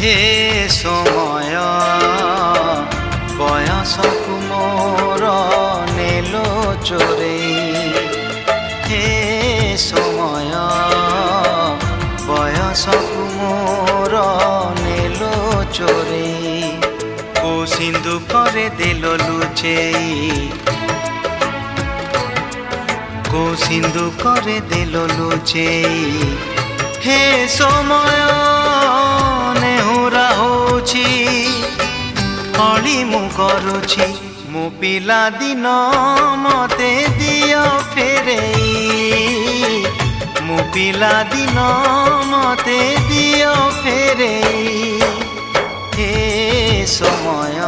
হে সময় বয়সকু মোর নেলো চোরেই। হে সময় বয়সকু মোর নেলো চোরেই। কো সিন্ধু করে দেল লুচেই, কো সিন্ধু করে দেল লুচেই। হে সময় ନେହୁରା ହଉଛି ଅଳି ମୁଁ କରୁଛି। ମୋ ପିଲା ଦିନ ମତେ ଦିଅ ଫେରେଇ, ମୋ ପିଲା ଦିନ ମତେ ଦିଅ ଫେରେଇ। ହେ ସମୟ